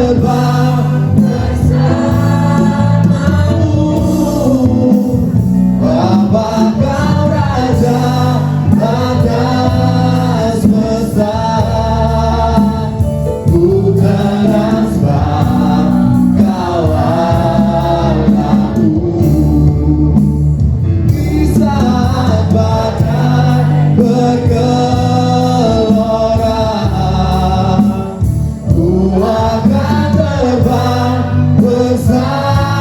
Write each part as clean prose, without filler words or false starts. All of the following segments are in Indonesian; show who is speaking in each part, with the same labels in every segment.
Speaker 1: terbang bersamamu. Bapa kau Raja atas semesta, ku terangsang kau Allahku. Di saat badai bergelora, ku akan terbang bersamamu.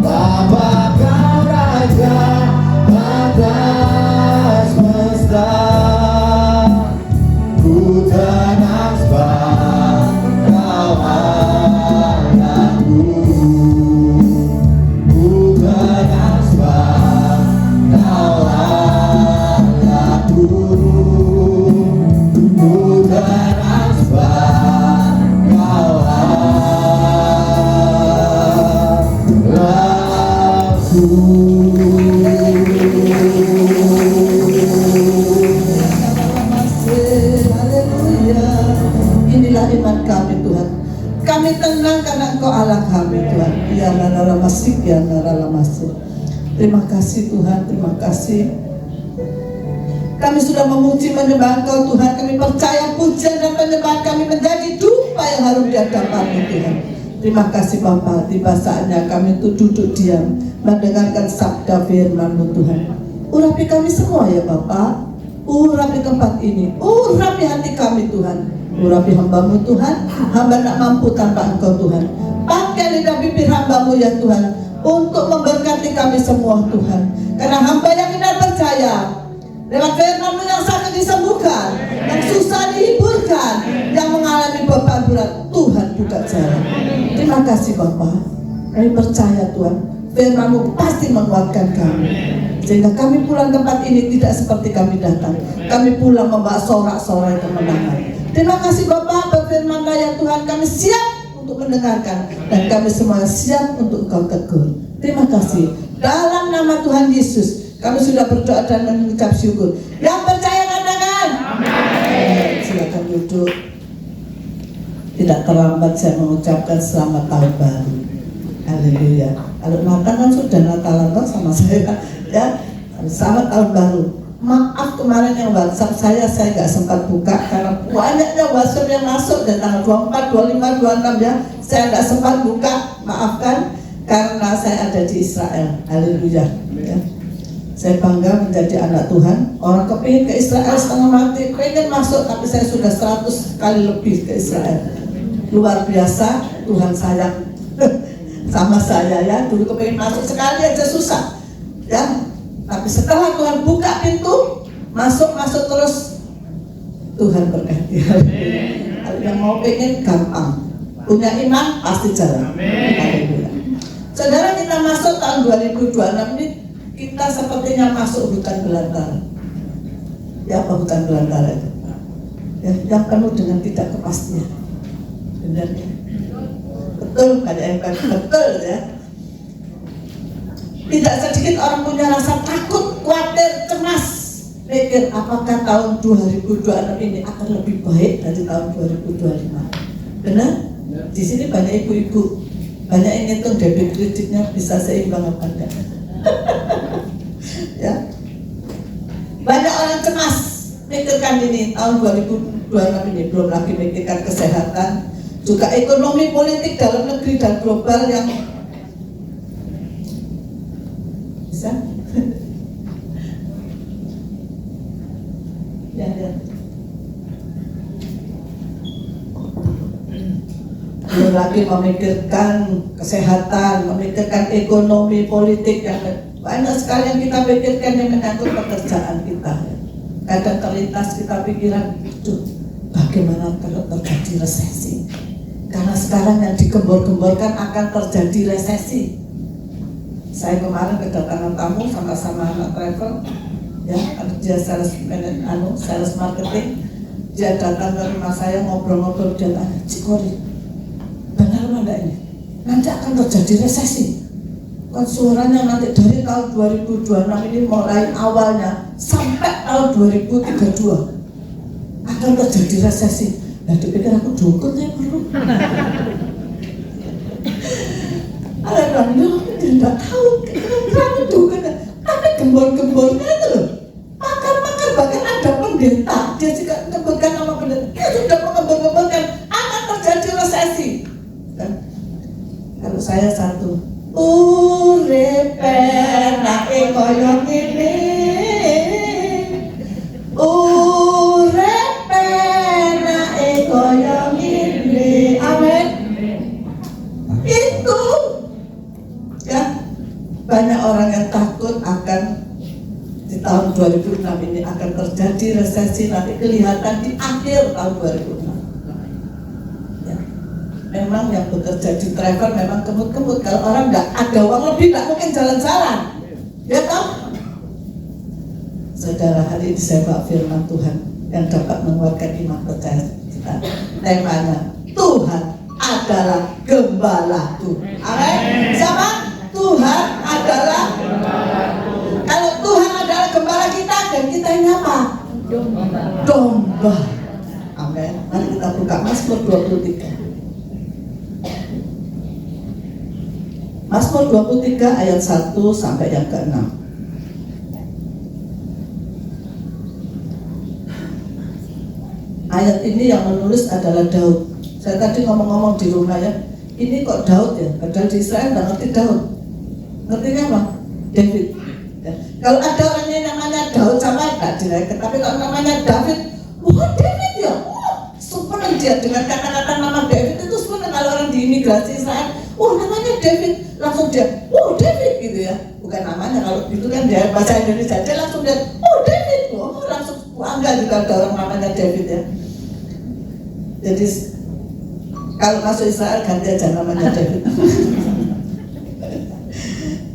Speaker 1: Bapa kau Raja atas semesta, ku tenang sebab kau Allahku. Ku tenang sebab kau Allahku. Ku tenang sebab kau
Speaker 2: Haleluya. Inilah iman kami Tuhan. Kami tenang karena Engkau Allah kami Tuhan. Ya nara masih, ya nara masih. Terima kasih Tuhan, terima kasih. Kami sudah memuji menyembah Engkau Tuhan. Kami percaya pujian dan penyembahan kami menjadi dupa yang harum di hadapan-Mu Tuhan. Terima kasih Bapa. Tiba saatnya kami itu duduk diam mendengarkan sabda firman-Mu Tuhan. Urapi kami semua ya Bapa. Urapi tempat ini, urapi hati kami Tuhan. Urapi hamba-Mu Tuhan. Hamba tak mampu tanpa Engkau Tuhan. Pakai lidah bibir hamba-Mu ya Tuhan, untuk memberkati kami semua Tuhan. Karena hamba yang tidak percaya, lewat firman-Mu yang sakit disembuhkan, yang susah dihiburkan, yang mengalami beban berat, Tuhan buka jalan. Terima kasih Bapa. Kami percaya Tuhan, firman-Mu pasti menguatkan kami, sehingga kami pulang tempat ini tidak seperti kami datang. Kami pulang membawa sorak-sorai kemenangan. Terima kasih Bapa, berfirman-Lah ya Tuhan, kami siap untuk mendengarkan, dan kami semua siap untuk Engkau tegur. Terima kasih. Dalam nama Tuhan Yesus kami sudah berdoa dan mengucap syukur. Yang percaya katakan amin. Silakan duduk. Tidak terlambat saya mengucapkan selamat tahun baru. Haleluya. Kalau Natal kan sudah Natalan sama saya ya. Selamat tahun baru. Maaf kemarin yang WhatsApp saya nggak sempat buka karena banyaknya WhatsApp yang masuk dan tanggal 24, 25, 26 ya. Saya nggak sempat buka, maafkan karena saya ada di Israel. Haleluya. Ya. Saya bangga menjadi anak Tuhan. Orang kepingin ke Israel setengah mati, pengen masuk, tapi saya sudah 100 kali lebih ke Israel. Luar biasa, Tuhan sayang sama saya ya. Dulu kepingin masuk sekali aja susah ya. Tapi setelah Tuhan buka pintu, masuk terus, Tuhan berkati. Kalau yang mau pengen gampang, punya iman pasti jalan. Saudara, kita masuk tahun 2026 ini, kita sepertinya masuk hutan belantara. Ya, apa hutan belantara itu? Ya, yang penuh dengan tidak kepastian. Benar ya? Betul, ada yang betul ya. Tidak sedikit orang punya rasa takut, khawatir, cemas, mikir apakah tahun 2026 ini akan lebih baik dari tahun 2025. Benar? Di sini banyak ibu-ibu, banyak yang ngitung debit kreditnya bisa seimbang apa enggak. Ya. Banyak orang cemas mikirkan ini tahun 2026 ini, belum lagi mikirkan kesehatan, juga ekonomi politik dalam negeri dan global yang bisa ya. Belum lagi memikirkan kesehatan, memikirkan ekonomi politik yang banyak sekali yang kita pikirkan yang menyangkut pekerjaan kita. Kadang terlintas kita pikiran itu bagaimana kalau terjadi resesi, karena sekarang yang digembor-gemborkan akan terjadi resesi. Saya kemarin kedatangan tamu sama-sama anak travel, ya, dia sales marketing. Dia datang ke rumah saya ngobrol-ngobrol, dia tanya, Cikori, benar mana ini? Nanti akan terjadi resesi. Kan suaranya nanti dari tahun 2026 ini mulai awalnya sampai tahun 2032 akan terjadi resesi. Nah dipikir aku dukun ya perlu. Ada orang tidak tahu kira-kira aku dukun, tapi gembor-gembornya itu loh. Makar-makar bahkan ada pendeta, dia juga menyebutkan nama pendeta. Dia sudah mengembor-gemborkan akan terjadi resesi. Kan? Kalau saya satu, urepe nake koyo ngene, urepe nake koyo ngene, amin. Itu ya, banyak orang yang takut akan di tahun 2006 ini akan terjadi resesi, nanti kelihatan di akhir tahun 2006. Ya. Memang yang bekerja di travel memang kemut-kemut. Kalau orang nggak ada uang lebih nggak mungkin jalan-jalan, ya toh? Saudara, hari ini saya bawa firman Tuhan yang dapat menguatkan iman percaya kita. Temanya, Tuhan adalah gembalaku. Amin. Siapa? Tuhan adalah gembalaku. Kalau Tuhan adalah gembala kita, dan kita ini apa? Domba. Amin. Mari kita buka Mazmur 23. Mazmur 23 ayat 1 sampai yang ke-6. Ayat ini yang menulis adalah Daud. Saya tadi ngomong-ngomong di rumah ya, ini kok Daud ya? Padahal di Israel nggak ngerti Daud. Ngertinya apa? David. Ya. Kalau ada orang yang namanya Daud sama nggak direket, tapi kalau namanya David, wah David ya, wah super dia dengan kata-kata nama David itu sebenarnya kalau orang di imigrasi Israel, wah namanya David, langsung dia, wah David gitu ya. Bukan namanya, kalau gitu kan dia bahasa Indonesia, dia langsung dia, oh David, wah langsung bangga juga ada orang namanya David ya. Jadi kalau masuk Israel ganti aja namanya David.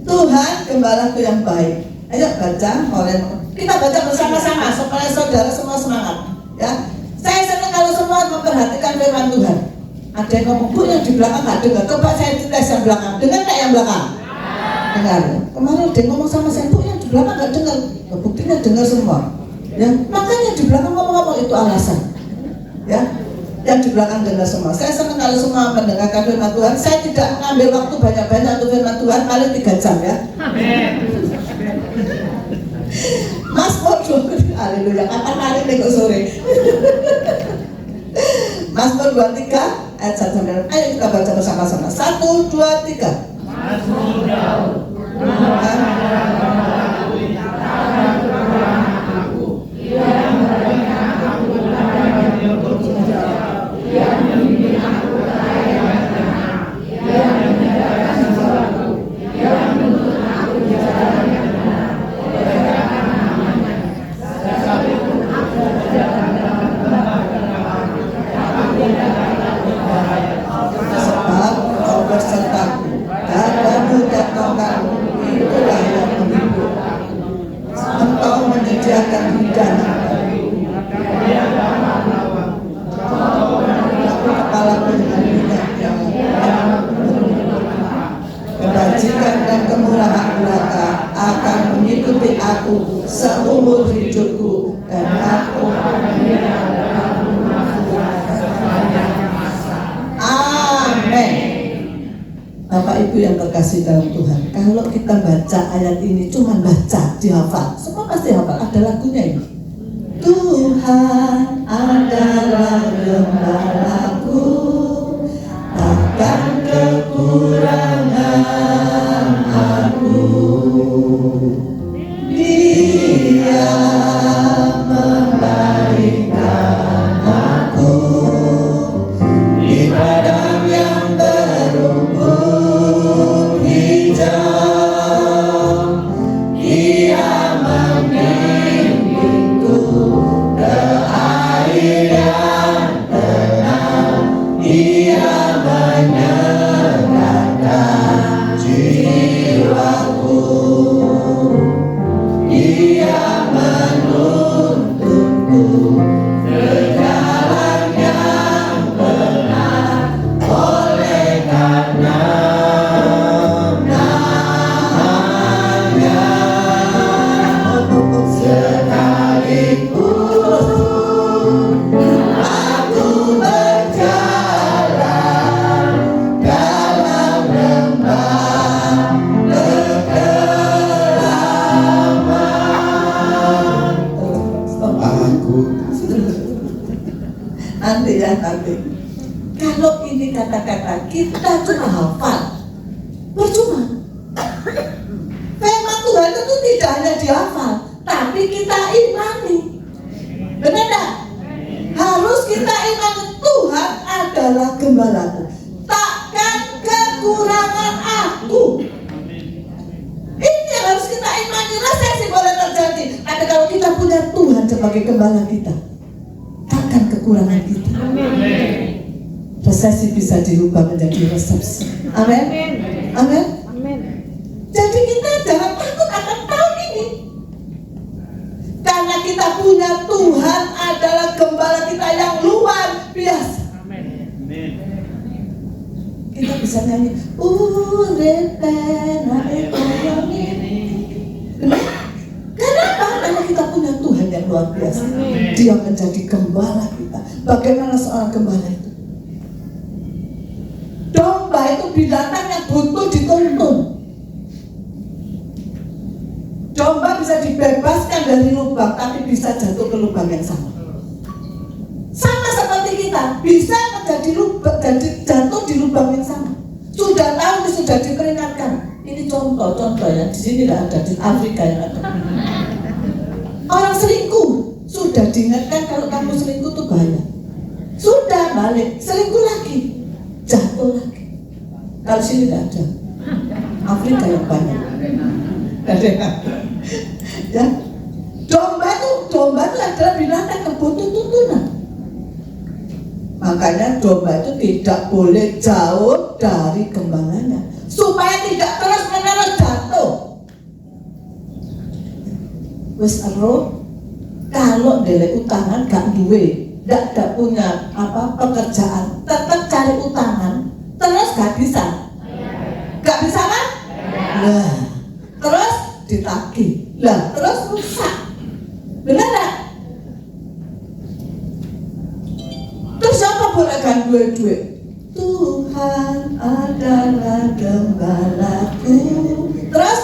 Speaker 2: Tuhan gembalaku yang baik. Ayo baca, kita baca bersama-sama supaya saudara semua semangat. Ya, saya senang kalau semua memperhatikan firman Tuhan. Ada yang ngomong, Bu yang di belakang nggak dengar. Coba saya tes yang belakang. Dengar nggak yang belakang? Dengar. Kemarin dia ngomong sama saya, Bu yang di belakang nggak dengar. Buktinya dengar semua. Ya, makanya di belakang ngomong-ngomong itu alasan. Ya, yang di belakang dengar semua. Saya senang kalau semua mendengarkan firman Tuhan. Saya tidak mengambil waktu banyak-banyak untuk firman Tuhan, paling 3 jam ya. Amin. Mazmur 23, haleluya, kapan hari minggu sore. Mazmur 23 ayat 1 sampai 6. Ayo kita baca bersama-sama. 1, 2, 3. Mazmur Daud. Kebajikan dan kemurahan belaka akan mengikuti aku seumur hidupku, dan aku amin. Bapak Ibu yang terkasih dalam Tuhan, kalau kita baca ayat ini cuma baca, dihafal, semua pasti hafal, ada lagunya ini. Tuhan adalah gembalaku, takkan kekurangan aku. Dia membaringkan aku di padang yang berumput hijau. Dia membimbingku ke air Nanti ya, nanti. Kalau ini kata-kata kita cuma hafal, percuma. Firman Tuhan itu tidak hanya dihafal, tapi kita imani. Benar tak? Harus kita imani Tuhan adalah gembalaku. Takkan kekurangan aku. Ini yang harus kita imani. Resesi boleh terjadi, tapi kalau kita punya Tuhan sebagai gembala kita, takkan kekurangan kita. Resesi bisa dirubah menjadi resepsi. Amin. Amin. Jadi kita jangan takut akan tahun ini, karena kita punya Tuhan adalah gembala kita yang luar biasa. Kita bisa nyanyi Urepena ekonomi. Kenapa? Karena kita punya Tuhan yang luar biasa. Dia menjadi gembala kita. Bagaimana seorang gembala itu? Domba itu binatang yang butuh dituntun. Domba bisa dibebaskan dari lubang, tapi bisa jatuh ke lubang yang sama. Sama seperti kita, bisa menjadi lubang, jatuh di lubang yang sama. Sudah tahu, sudah diperingatkan. Ini contoh-contoh ya, di sini tidak ada, di Afrika yang ada. Orang selingkuh sudah diingatkan kalau kamu selingkuh itu bahaya. Sudah balik, selingkuh lagi, jatuh lagi. Kalau sini tidak ada. Afrika yang banyak. Ya, domba itu adalah binatang yang butuh tuntunan. Makanya domba itu tidak boleh jauh dari gembalanya, supaya tidak terus-menerus jatuh. Wes ero, kalau dele utangan gak duwe, gak punya pekerjaan, tetap cari utangan, terus gak bisa kan? Nah, terus ditagih, lah terus rusak, benar gak? Terus siapa boleh kan duit? Tuhan adalah gembalaku. Terus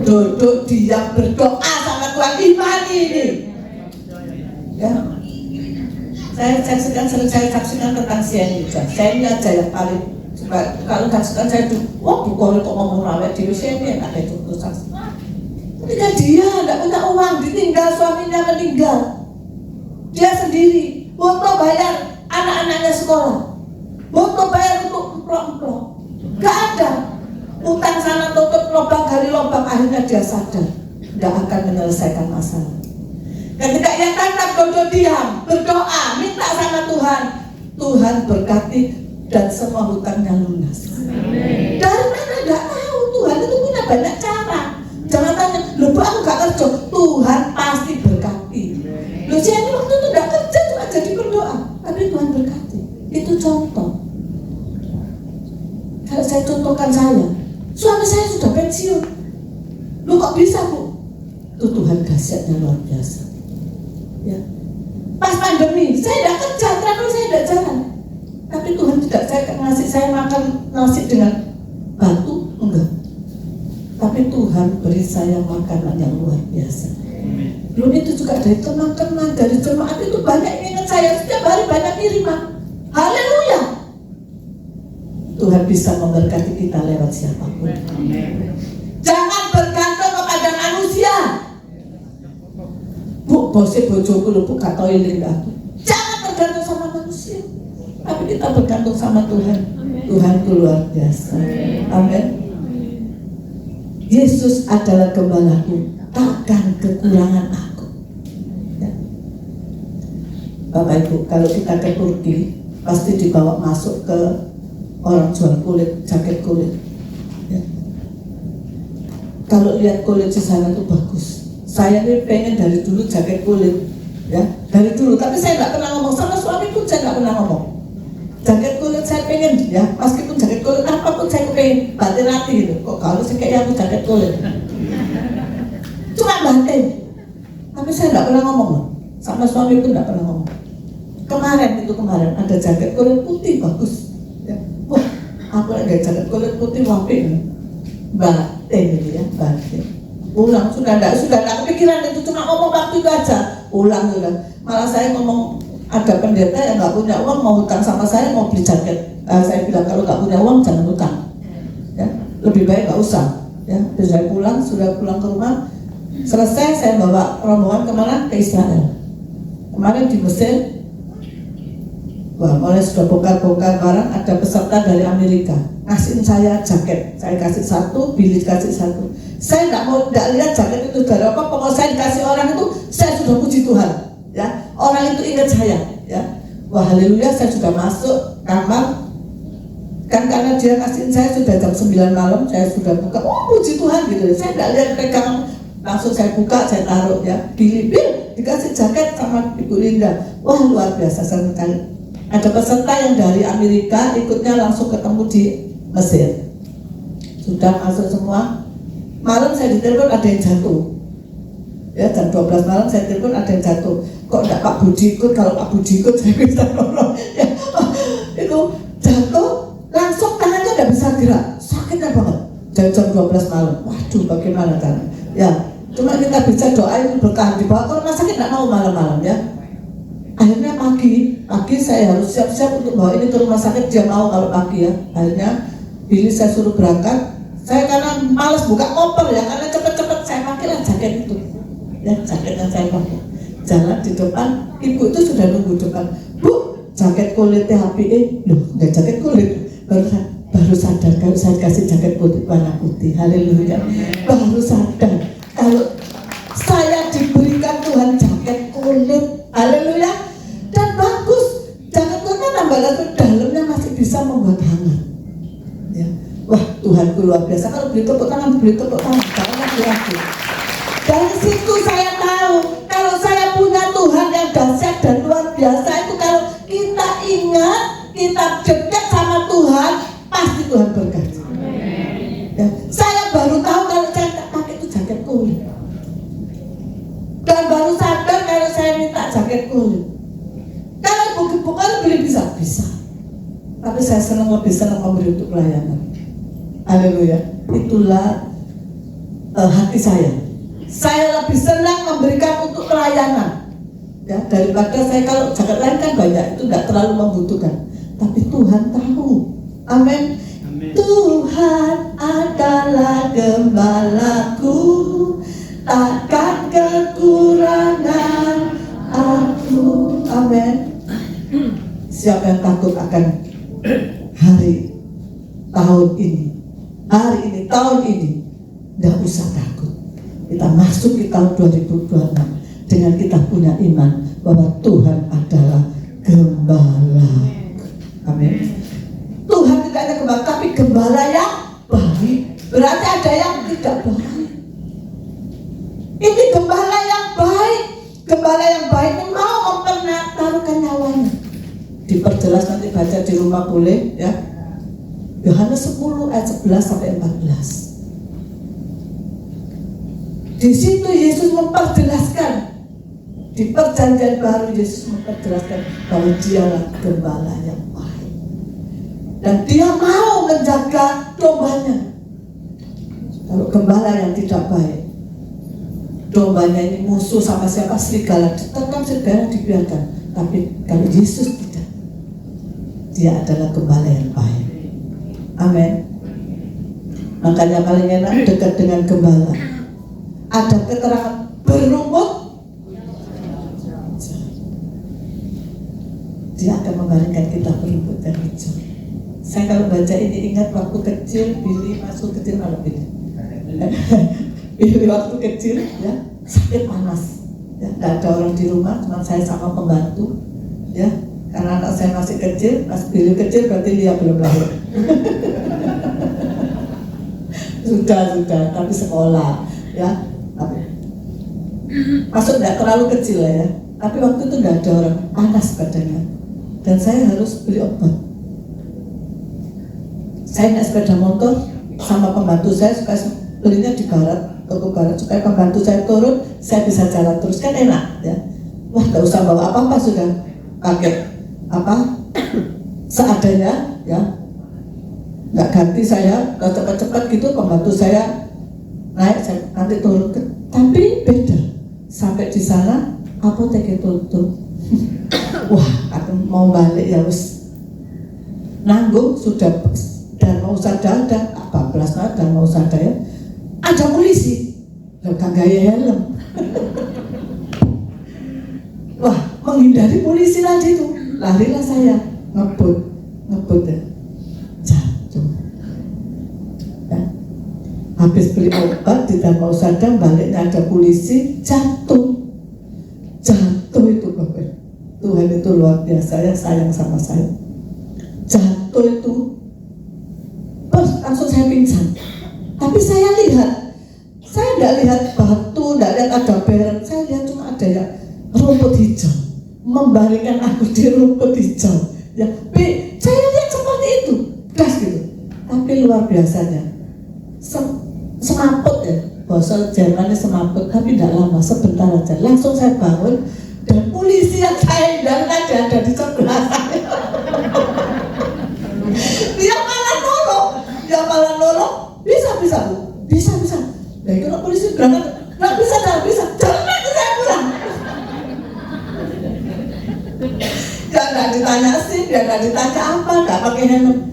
Speaker 2: duduk diam berdoa sama Tuhan, imani ini. Ya, saya saksikan tentang Sienija. Saya ini aja yang paling. Kalau saksikan saya tuh, wah bukan kok ngomong rawat di Sienija, ada itu saksi. Ketika dia tidak punya uang, ditinggal suaminya meninggal, dia sendiri, butuh bayar anak-anaknya sekolah, butuh bayar untuk emplok-emplok, gak ada, utang sana tutup lubang gali lubang, akhirnya dia sadar tidak akan menyelesaikan masalah. Ketika ia tangkap dodo diam, berdoa, minta sama Tuhan, Tuhan berkati dan semua hutangnya lunas. Dari mana nggak tahu, Tuhan itu punya banyak cara. Jangan tanya, lu aku gak kerja, Tuhan pasti berkati. Lu ini waktu itu gak kerja, cuma jadi berdoa, tapi Tuhan berkati. Itu contoh. Kalau saya contohkan suami saya sudah pensiun. Lu kok bisa, Bu? Itu Tuhan dahsyatnya luar biasa. Ya. Pas pandemi, saya gak kerja, karena saya gak jalan. Tapi Tuhan tidak ngasih saya makan nasi dengan batu, enggak. Tapi Tuhan beri saya makanan yang luar biasa. Belum itu juga dari teman-teman, dari jemaat itu banyak yang ingat saya. Setiap hari banyak kiriman. Haleluya. Tuhan bisa memberkati kita lewat siapapun. Jangan bergantung kepada manusia. Bu, bosnya bojoku lu buka toilet aku. Jangan bergantung sama manusia, tapi kita bergantung sama Tuhan. Tuhan itu luar biasa. Amin. Yesus adalah gembalaku, takkan kekurangan aku. Ya. Bapak Ibu, kalau kita ke Turki, pasti dibawa masuk ke orang jual kulit, jaket kulit. Ya. Kalau lihat kulit di sana itu bagus. Saya ini pengen dari dulu jaket kulit, ya dari dulu. Tapi saya nggak pernah ngomong sama suamiku, saya nggak pernah ngomong. Jaket kulit saya pengen, ya meskipun jaket kulit apapun saya pengen, batin hati gitu. Kok kalau sih kayak aku jaket kulit, cuma batin. Tapi saya nggak pernah ngomong loh, sama suami pun nggak pernah ngomong. Kemarin ada jaket kulit putih bagus, ya. Wah, aku lagi jaket kulit putih wapi, batin gitu ya, batin. Pulang sudah nggak kepikiran itu, cuma ngomong waktu itu aja. pulang sudah. Malah saya ngomong, ada pendeta yang nggak punya uang mau hutang sama saya mau beli jaket. Saya bilang kalau nggak punya uang jangan hutang, ya lebih baik nggak usah. Ya, terus saya pulang, sudah pulang ke rumah, selesai saya bawa rombongan kemana? Ke Israel. Kemarin di Mesir, wah mulai sudah bongkar-bongkar barang, ada peserta dari Amerika ngasihin saya jaket, saya kasih satu, Billy kasih satu. Saya nggak lihat jaket itu dari apa, pokoknya saya dikasih orang itu, saya sudah puji Tuhan, ya orang itu ingat saya, ya wah haleluya. Saya sudah masuk kamar, kan karena dia kasihin saya sudah jam 9 malam, saya sudah buka, oh puji Tuhan gitu, saya nggak lihat pegang, langsung saya buka, saya taruh ya, Billy dikasih jaket sama Ibu Linda, wah luar biasa sekali. Ada peserta yang dari Amerika ikutnya langsung ketemu di Mesir, sudah masuk semua. Malam saya ditelepon ada yang jatuh, ya jam 12 malam saya telepon ada yang jatuh, kok enggak Pak Budi ikut, kalau Pak Budi ikut saya bisa nolong, ya itu jatuh langsung tangannya nggak bisa gerak, sakitnya banget. Jam 12 malam, waduh bagaimana cara? Ya cuma kita bisa doain berkah, dibawa ke rumah sakit nggak mau malam-malam ya. Akhirnya pagi saya harus siap-siap untuk bawa ini ke rumah sakit, dia mau kalau pagi ya. Akhirnya Billy saya suruh berangkat, saya karena malas buka koper ya, karena cepet-cepet saya pakailah jaket itu, ya jaket yang saya pakai. Jalan di depan, ibu itu sudah nunggu depan, Bu, jaket kulit THPE, loh nggak jaket kulit, baru sadar kalau saya kasih jaket putih warna putih, haleluya. Baru sadar kalau saya diberikan Tuhan jaket kulit, haleluya. Dan bagus, jaket kulitnya nambah lagi, dalamnya masih bisa membuat hangat, ya. Wah Tuhanku luar biasa. Kalau beli tepuk tangan, jangan lagi. Dari situ saya tahu kalau saya punya Tuhan yang dahsyat dan luar biasa itu, kalau kita ingat, kita dekat sama Tuhan, pasti Tuhan berkati. Ya, saya baru tahu kalau saya tak pakai itu jaket kulit, dan baru sadar kalau saya minta jaket kulit. Kalau bukan beli bisa, tapi saya lebih senang memberi untuk pelayanan. Haleluya. Itulah hati saya. Saya lebih senang memberikan untuk pelayanan, ya, daripada saya kalau jaket lain kan banyak, itu tidak terlalu membutuhkan. Tapi Tuhan tahu. Amin. Tuhan adalah gembalaku, takkan kekurangan aku. Amin. Siapa yang takut akan hari ini, tahun ini, tidak usah takut. Kita masuk di tahun 2026 dengan kita punya iman bahwa Tuhan adalah gembala. Amin. Tuhan tidak hanya gembala, tapi gembala yang baik. Berarti ada yang tidak baik. Ini gembala yang baik. Gembala yang baik ini mau mempertaruhkan nyawanya. Diperjelas nanti baca di rumah boleh ya. Yohanes 10 ayat 11 sampai 14. Di situ Yesus memperjelaskan, di perjanjian baru Yesus memperjelaskan bahwa dialah gembala yang baik dan dia mau menjaga dombanya. Kalau gembala yang tidak baik, dombanya ini musuh sama siapa, serigala, tetap serigala dibiarkan. Tapi kalau Yesus tidak, dia adalah gembala yang baik. Amin. Makanya paling enak dekat dengan gembala. Ada keterangan berumput, dia akan membaringkan kita berumput dan hijau. Saya kalau baca ini ingat waktu kecil, Billy masuk kecil malam ini. Billy waktu kecil ya sakit panas, ya nggak ada orang di rumah, cuma saya sama pembantu, ya karena anak saya masih kecil. Pas Billy kecil berarti dia belum lahir. sudah, tapi sekolah, ya. Masuk tidak terlalu kecil lah ya, tapi waktu itu tidak ada orang, panas badannya, dan saya harus beli obat. Saya naik sepeda motor sama pembantu saya, supaya belinya di barat, toko barat, supaya pembantu saya turun, saya bisa jalan terus, kan enak ya. Wah nggak usah bawa apa-apa, sudah pakai apa seadanya ya, nggak ganti saya, kalau cepat-cepat gitu pembantu saya naik, saya nanti turun. Tapi beda, sampai di sana apotek tutup. Wah, aku mau balik ya wis. Nanggung sudah dan mau sadar ada 14 tahun dan mau sadar ya. Ada polisi. Loh kagak helm. Wah, menghindari polisi tadi itu. Larilah saya, ngebut ya. Jatuh. Ya. Habis beli obat di Danau Sadang, baliknya ada polisi, jatuh itu Bapak. Tuhan itu luar biasa ya, sayang sama saya. Jatuh itu, terus langsung saya pingsan. Tapi saya nggak lihat batu, nggak lihat ada beren, saya lihat cuma ada ya rumput hijau, membaringkan aku di rumput hijau. Ya, saya lihat seperti itu, gas gitu. Tapi luar biasanya, semaput ya, bahasa Jermannya semaput, tapi tidak lama, sebentar aja. Langsung saya bangun dan polisi yang saya hindarkan ada di sebelah saya. Dia malah nolong, bisa Bu, bisa. Nah itu polisi berangkat, nggak bisa, jangan saya pulang. Ya nggak ditanya sih, dia nggak ditanya apa, nggak pakai helm.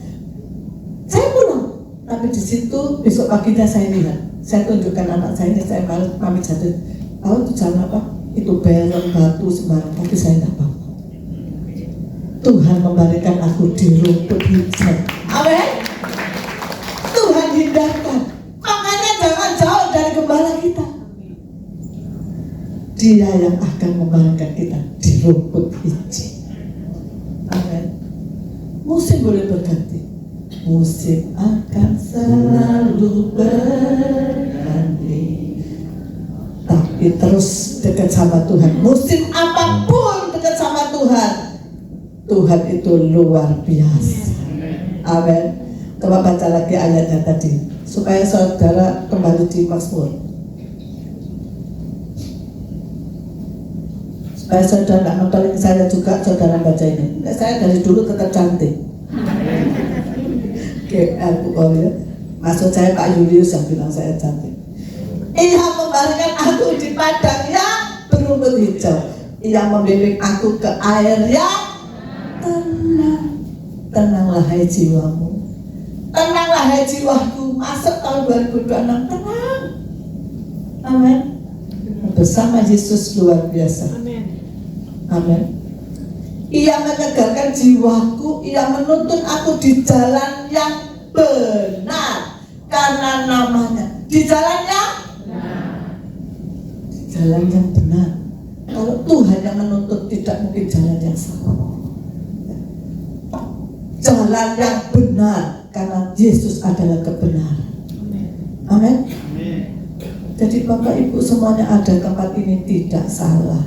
Speaker 2: Saya pulang, tapi di situ besok paginya saya lihat, saya tunjukkan anak saya ini, saya pamit satu, itu jalan apa? Itu beren, batu, sembarang, tapi saya tidak apa-apa. Tuhan memberikan aku di rumput hijau. Amin. Tuhan hindarkan. Makanya jangan jauh dari gembala kita. Dia yang akan memberikan kita di rumput hijau. Amin. Musim boleh berganti. Musim akan selalu berganti. Tapi terus dekat sama Tuhan. Musim apapun dekat sama Tuhan. Tuhan itu luar biasa. Amin. Coba baca lagi ayatnya tadi supaya saudara kembali di Mazmur. Supaya saudara nggak nonton saya juga, saudara baca ini. Saya dari dulu tetap cantik. Oke, aku ya. Maksud saya Pak Julius yang bilang saya cantik. Ia memberikan aku di padang yang berumput hijau. Ia membimbing aku ke air yang tenang. Tenanglah hai jiwamu. Tenanglah hai jiwaku. Masuk tahun 2026 tenang. Amin. Bersama Yesus luar biasa. Amin. Ia menyegarkan jiwaku. Ia menuntun aku di jalan yang benar karena namanya. Di jalan yang benar. Kalau Tuhan yang menuntut, tidak mungkin jalan yang salah. Jalan yang benar karena Yesus adalah kebenaran. Amin. Jadi Bapak Ibu semuanya ada tempat ini tidak salah.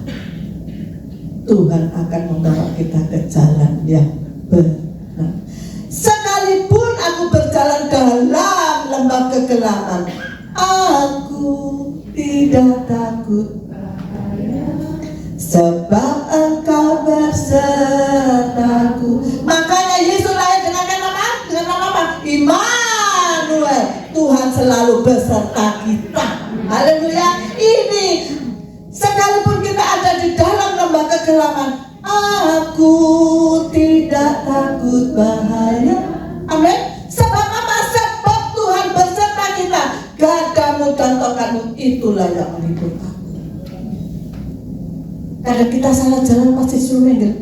Speaker 2: Tuhan akan membawa kita ke jalan yang benar. Sekalipun aku berjalan dalam lembah kegelapan, aku tidak takut. Sebab Engkau bersertaku. Makanya Yesus lahir dengan nama apa? Immanuel. Tuhan selalu beserta kita. Haleluya. Ini sekalipun kita ada di dalam lembah kegelapan, aku tidak takut bahaya. Amin. Sebab apa? Sebab Tuhan beserta kita. Gadamu dan tongkatmu itulah yang menghibur aku. Kadang kita salah jalan pasti suruh minggir,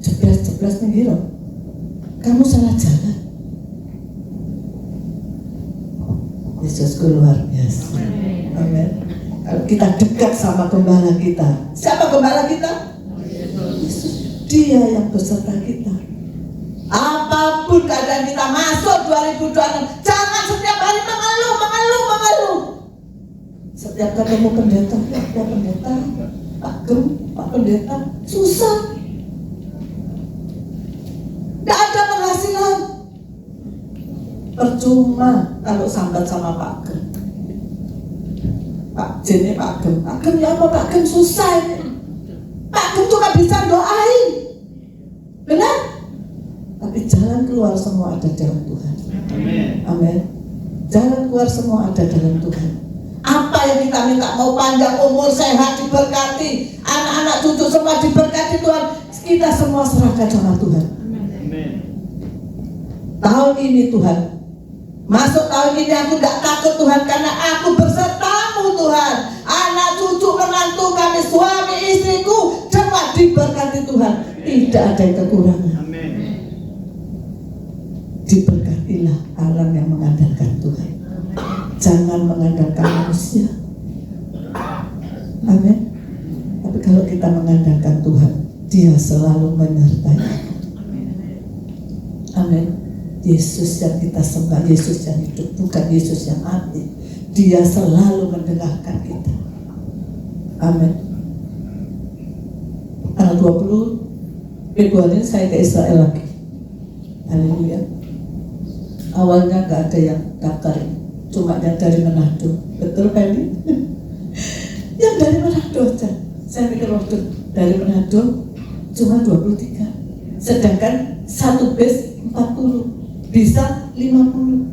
Speaker 2: jeblas minggir. Kamu salah jalan. Yesus luar biasa. Amin. Kalau kita dekat sama gembala kita, siapa gembala kita? Yesus. Dia yang beserta kita. Apapun keadaan kita masuk 2026, jangan setiap hari mengeluh. Setiap ketemu pendeta, Pak Pendeta, susah. Tidak ada penghasilan. Percuma kalau sambat sama Pak Gem. Pak Jen, Pak Gem ya apa? Pak Gem susah ini. Pak Gem tuh gak bisa doain. Benar? Tapi jalan keluar semua ada dalam Tuhan. Amin. Jalan keluar semua ada dalam Tuhan. Apa yang kita minta, mau panjang umur, sehat, diberkati, anak-anak kita semua serahkan sama Tuhan. Tahun ini Tuhan, masuk tahun ini aku gak takut Tuhan, karena aku bersertamu Tuhan. Anak cucu menantu kami, suami istriku cepat diberkati Tuhan, tidak ada yang kekurangan. Diberkatilah orang yang mengandalkan Tuhan, jangan mengandalkan manusia. Amin. Tapi kalau kita mengandalkan Tuhan, Dia selalu menyertai. Amin. Yesus yang kita sembah, Yesus yang hidup, bukan Yesus yang mati. Dia selalu mendengarkan kita. Amin. Tanggal 20 Februari saya ke Israel lagi. Haleluya. Awalnya gak ada yang daftar, cuma yang dari Manado. Betul Feli? Yang dari Manado aja. Saya pikir waktu dari Manado cuma 23, sedangkan satu base 40, bisa 50.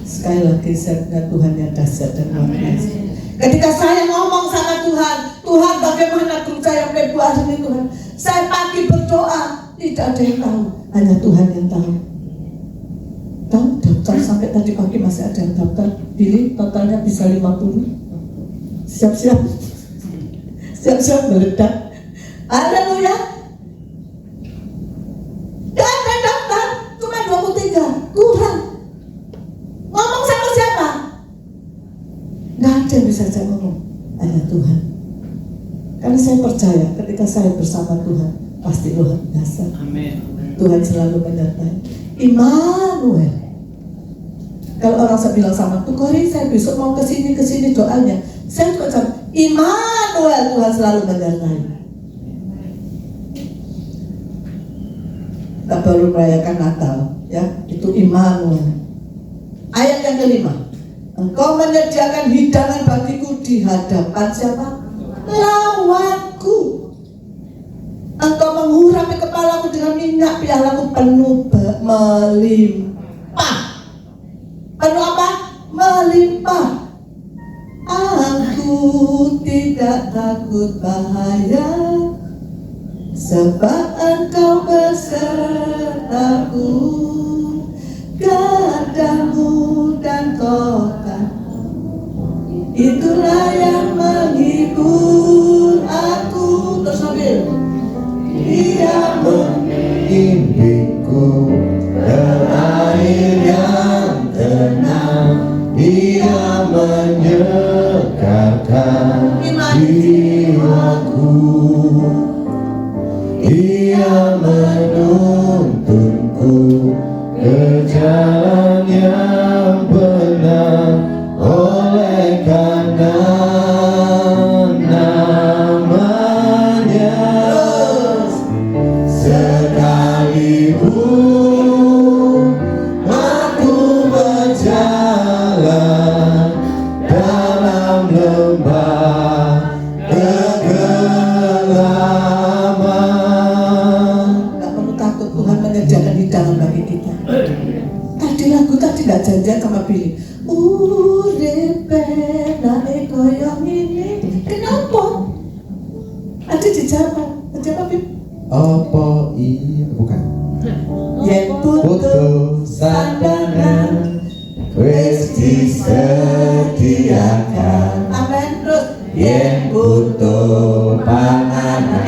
Speaker 2: Sekali lagi saya punya Tuhan yang dahsyat dan luar biasa. Ketika saya ngomong sama Tuhan, Tuhan bagaimana kerja yang Februari ini Tuhan, saya pagi berdoa, tidak ada yang tahu, hanya Tuhan yang tahu. Tahu daftar sampai tadi pagi masih ada yang daftar, pilih totalnya bisa 50. Siap-siap, siap-siap meledak. Haleluya. Gak ada yang daftar, cuma 23, kurang. Ngomong sama siapa? Gak ada yang bisa saya ngomong, hanya Tuhan. Karena saya percaya ketika saya bersama Tuhan pasti luar biasa. Amin. Tuhan selalu menyertai. Immanuel. Kalau orang saya bilang sama tuh, Kori saya besok mau kesini doanya, saya juga sama Immanuel, Tuhan selalu menyertai. Kita baru merayakan Natal, ya, itu Immanuel. Ayat yang kelima, Engkau menyediakan hidangan bagiku di hadapan siapa? Lawanku. Engkau mengurapi kepalaku dengan minyak, pialaku penuh melimpah. Penuh apa? Melimpah. Aku tidak takut bahaya, sebab Engkau besertaku. Gadamu dan tongkatmu, itulah yang menghibur aku. Terus sambil Dia
Speaker 1: membimbingku ke air yang tenang, Dia menyegarkan jiwaku, Dia menuntunku ke jalan yang benar, oleh karena namanya. Sekalipun aku berjalan dalam lembah kegelapan,
Speaker 2: gak perlu takut, Tuhan menyediakan hidangan bagi kita. Tadi lagu tadi gak janjian sama Billy. Uripe nae koyo ngene. Kenapa? Ada di Jerman. Apa Bib?
Speaker 1: apa iya bukan
Speaker 2: Yen
Speaker 1: butuh sandangan wis disediakan,
Speaker 2: Amin. Terus
Speaker 1: yen butuh panganan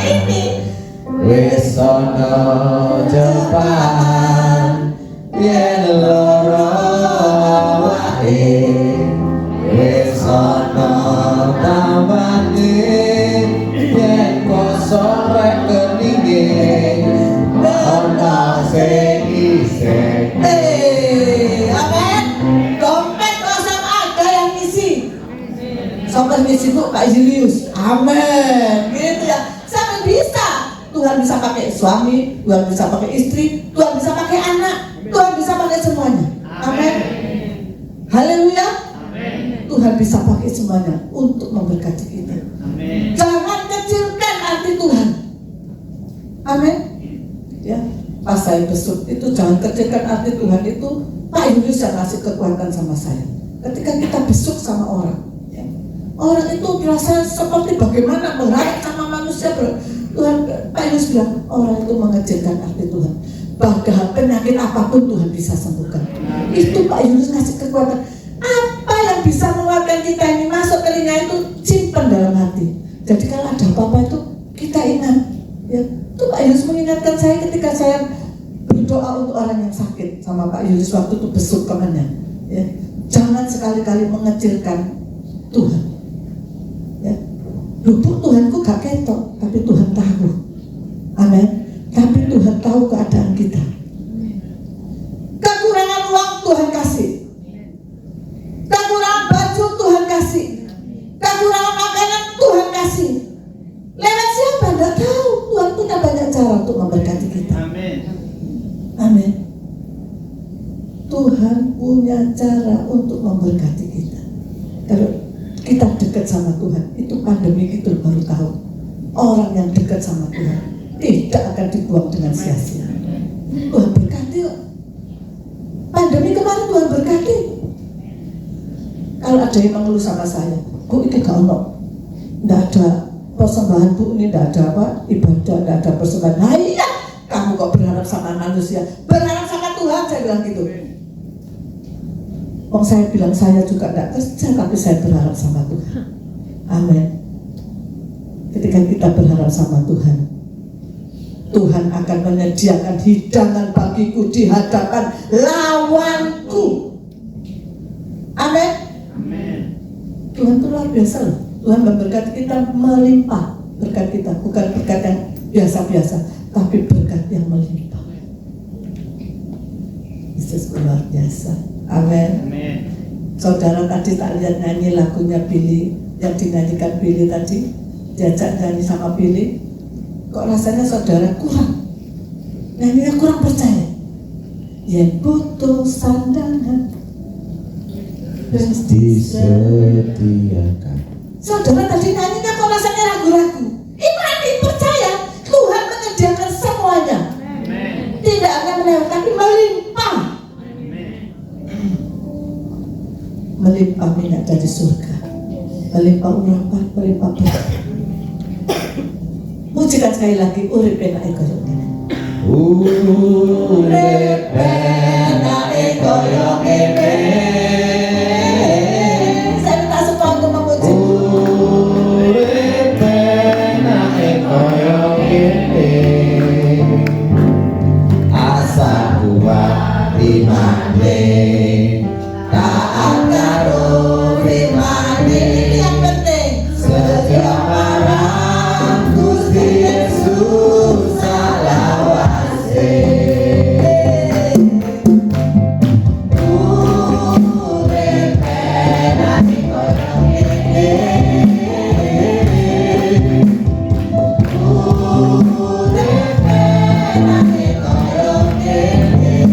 Speaker 1: wis ana jepakan, yen lara awake wis ana tambane, yen kosong rek keninge ana sing isih.
Speaker 2: amin. Dompet kosong ada yang ngisi. Sobat ngisi Bu Pak Julius. Amin. Gitu ya. Sampai bisa. Tuhan bisa pakai suami, Tuhan bisa pakai istri, Tuhan bisa pakai anak, Tuhan bisa pakai semuanya. Amin. Haleluya. Tuhan bisa pakai semuanya untuk memberkati kita. Jangan kecilkan arti Tuhan. Amin. Ya, pas saya besuk itu jangan kecilkan arti Tuhan itu. Pak Julius yang ngasih kekuatan sama saya. Ketika kita besuk sama orang, ya, orang itu berasa seperti bagaimana mengharap sama manusia. Tuhan, Pak Yesus bilang orang itu mengecilkan arti Tuhan. Padahal penyakit apapun Tuhan bisa sembuhkan. Itu Pak Yunus kasih kekuatan. Apa yang bisa menguatkan kita ini masuk telinga itu simpan dalam hati. Jadi kalau ada apa-apa itu kita ingat. Ya, itu Pak Yunus mengingatkan saya ketika saya berdoa untuk orang yang sakit sama Pak Yunus waktu itu besuk temannya. Ya, jangan sekali-kali mengecilkan Tuhan. Ya, lupuk Tuhanku gak ketok, tapi Tuhan tahu. Amin. Tapi Tuhan tahu keadaan kita. Kekurangan uang Tuhan kasih. Kekurangan baju Tuhan kasih. Kekurangan makanan Tuhan kasih. Lewat siapa? Tidak tahu. Tuhan punya banyak cara untuk memberkati kita.
Speaker 3: Amin.
Speaker 2: Amin. Tuhan punya cara untuk memberkati kita. Kalau kita dekat sama Tuhan, itu pandemi itu baru tahu. Orang yang dekat sama Tuhan tidak akan dibuang dengan sia-sia. Tuhan berkati. Pandemi kemarin Tuhan berkati. Kalau ada yang mengeluh sama saya, Bu ini gak ono, tidak ada persembahan Bu, ini tidak ada apa ibadah, tidak ada persembahan. Nah iya, kamu kok berharap sama manusia? Berharap sama Tuhan, saya bilang gitu. Saya bilang saya juga tidak kerja, tapi saya berharap sama Tuhan. Amin. Ketika kita berharap sama Tuhan, Tuhan akan menyediakan hidangan bagiku di hadapan lawanku. Amin.
Speaker 3: Amin.
Speaker 2: Tuhan itu luar biasa loh. Tuhan memberkati kita melimpah. Berkat kita bukan berkat yang biasa-biasa, tapi berkat yang melimpah. Yesus luar biasa. Amin.
Speaker 3: Amin.
Speaker 2: Saudara tadi tak lihat nyanyi lagunya Billy, yang dinyanyikan Billy tadi, diajak nyanyi sama Billy. Kok rasanya saudara kurang, nyanyinya kurang percaya. Yang butuh sandangan
Speaker 1: disediakan.
Speaker 2: Saudara tadi nyanyinya kok rasanya ragu-ragu. Imani, percaya Tuhan menyediakan semuanya.
Speaker 3: Amin.
Speaker 2: Tidak akan melewat, tapi melimpah. Melimpah minyak dari surga, melimpah urapan, melimpah berkat. Pujikan sekali lagi, urip enake koyo ngene.
Speaker 1: Urip enake koyo ngene.
Speaker 2: Saya minta semua untuk memuji.
Speaker 1: Urip enake koyo ngene. Asa kuat imane, taat karo firman-Ne.
Speaker 2: Ini yang penting.
Speaker 1: Setia marang Gusti Yesus salawase. Urip enake koyo ngene. Urip enake koyo ngene.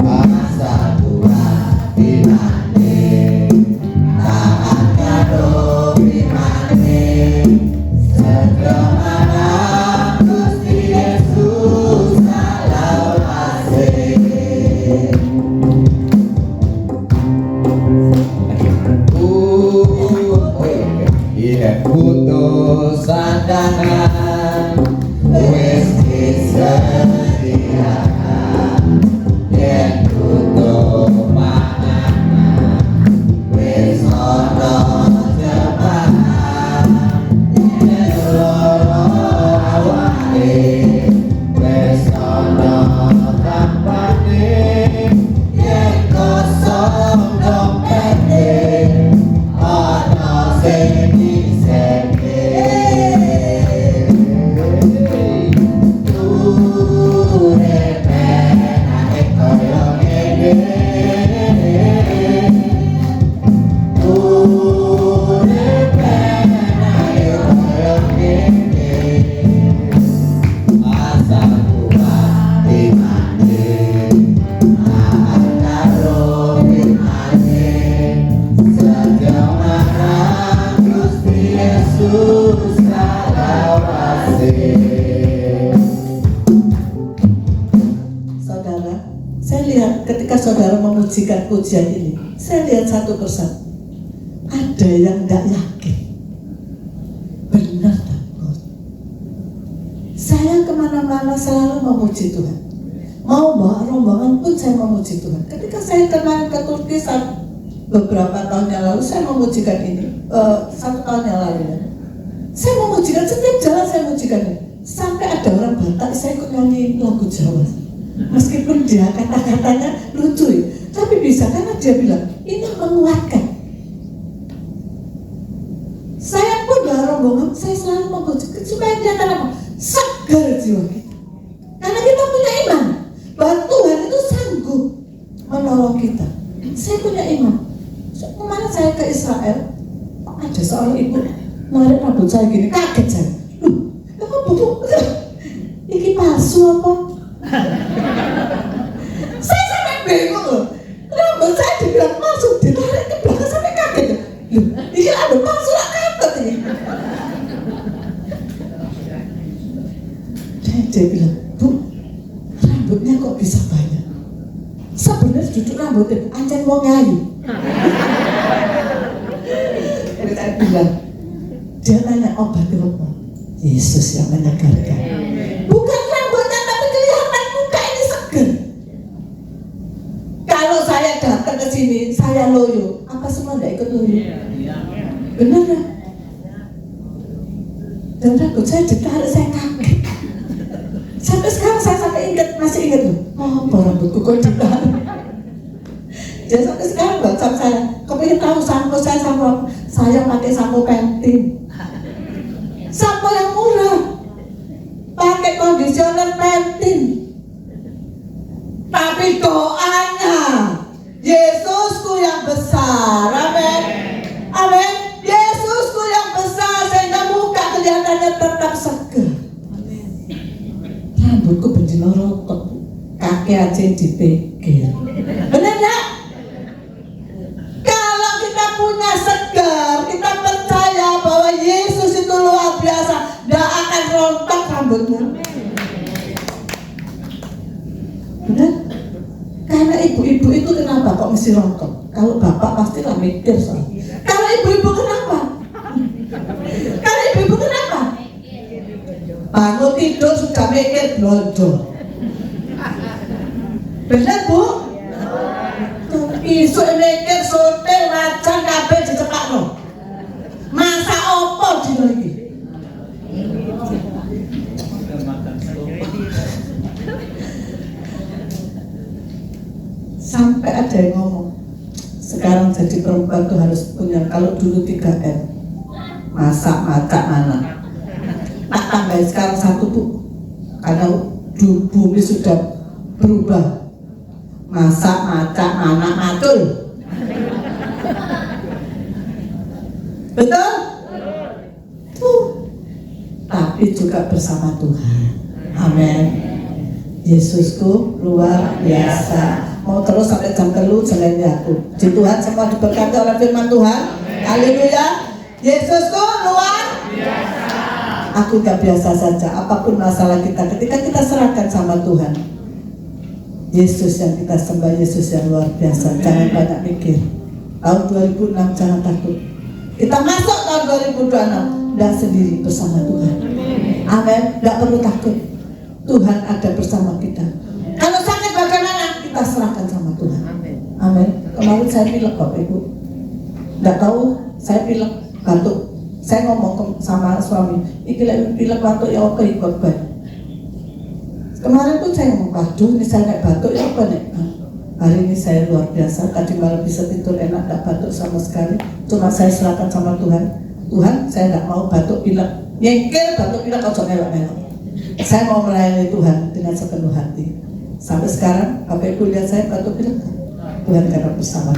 Speaker 1: Asa kuat imane, taat karo firman-Ne. Setia marang Gusti Yesus salawase. Butuh sandangan wis disediakan. Yen butuh panganan wis ana jemaah. Yen lara awake wis ana tampane. Yen kosong dompete ana sing diseke. Urip enake koyo ngene. Urip enake koyo ngene. Asa kuat imane, taat karo firman-Ne. Setia marang Gusti Yesus salawase.
Speaker 2: Saudara, saya lihat ketika saudara memujikan pujian ini, saya lihat satu persatu. Ada yang tidak yakin. Benar tak, Bos? kemana-mana selalu memuji Tuhan. Mau bawa rombongan pun saya memuji Tuhan. Ketika saya kemarin ke Turki beberapa tahun yang lalu, saya memujikan ini. 1 tahun yang lalu ya. Saya memujikan, setiap jalan saya memujikan ini. Sampai ada orang Batak, saya ikut nyanyi lagu Jawa. Meskipun dia kata-katanya lucu ya, tapi bisa karena dia bilang ini menguatkan. Saya pun bawa rombongan, saya selalu memujikan supaya dia apa? Segar jiwa kita. Karena kita punya iman bahwa Tuhan itu sanggup menolong kita. Saya punya iman. Kemarin saya ke Israel, ada seorang ibu narik rambut saya gini, kaget saya. Bu, ini palsu apa? Saya sampai bingung loh. Rambut saya dibilang palsu, ditarik ke belakang sampai kaget. Loh, ini ada palsu lah kaget ini. Dia bilang, Bu, rambutnya kok bisa banyak? Sebenarnya duduk rambutnya ancen wong ayu. Saya bilang, dia tanya obatnya apa? Yesus yang menyegarkan. Bukan rambutnya tapi kelihatan muka ini segar. Kalau saya datang ke sini, saya loyo, apa semua enggak ikut loyo? Benar ya? Dan rambut saya ditarik, saya kaget. Sampai sekarang saya masih ingat loh. Oh, rambutku kok ditarik. Jadi sampai sekarang WhatsApp saya, kepingin tahu sampo saya sampo, saya pakai sampo Pantene. Sampo yang murah, pakai kondisioner Pantene. Tapi doanya, Yesusku yang besar, amin, amin. Yesusku yang besar sehingga muka kelihatannya tetap segar. Rambutku bendino rotok, kaki aja dipikir. Benar ya? Kalau kita punya segar, kita percaya bahwa Yesus itu luar biasa, tidak akan rontok rambutnya. Benar? Karena ibu-ibu itu kenapa kok mesti rontok? Kalau bapak pasti lah mikir soal. Kalau ibu-ibu kenapa? Kalau ibu-ibu kenapa? Bangun tidur sudah mikir blonjo. Benar Bu? Isuk mikir sote wajan kabeh dicepakno. Masa opo dino iki? Sampai ada yang ngomong, sekarang jadi perempuan tuh harus punya, kalau dulu 3M, masak, masak, anak. Tak tambah sekarang 1 Bu, karena bumi sudah berubah. Masak, masak, anak, matul. Betul? Tapi juga bersama Tuhan. Amin. Yesusku luar biasa. Mau terus sampai jam 3 jalannya aku. Di Tuhan semua diberkati oleh firman Tuhan. Haleluya. Yesusku luar biasa. Aku gak biasa saja. Apapun masalah kita, ketika kita serahkan sama Tuhan, Yesus yang kita sembah, Yesus yang luar biasa. Jangan banyak mikir. Tahun 2006 jangan takut. Kita masuk tahun 2026 dan sendiri bersama Tuhan. Amin. Gak perlu takut. Tuhan ada bersama kita. Kalau sakit bagaimana? Kita serahkan sama Tuhan. Amin. Kemarin saya pilek Bapak Ibu. Gak tahu saya pilek batuk. Saya ngomong sama suami, iki lek pilek batuk ya oke ikut baik. Kemarin pun saya ngomong, waduh ini saya naik batuk ya apa nih? Hari ini saya luar biasa, tadi malam bisa tidur enak, gak batuk sama sekali. Cuma saya serahkan sama Tuhan. Tuhan, saya gak mau batuk pilek. Nyengkel batuk pilek, kau melok-melok. Saya mau melayani Tuhan dengan sepenuh hati. Sampai sekarang, Bapak Ibu lihat saya batuk pilek. Tuhan karena bersama.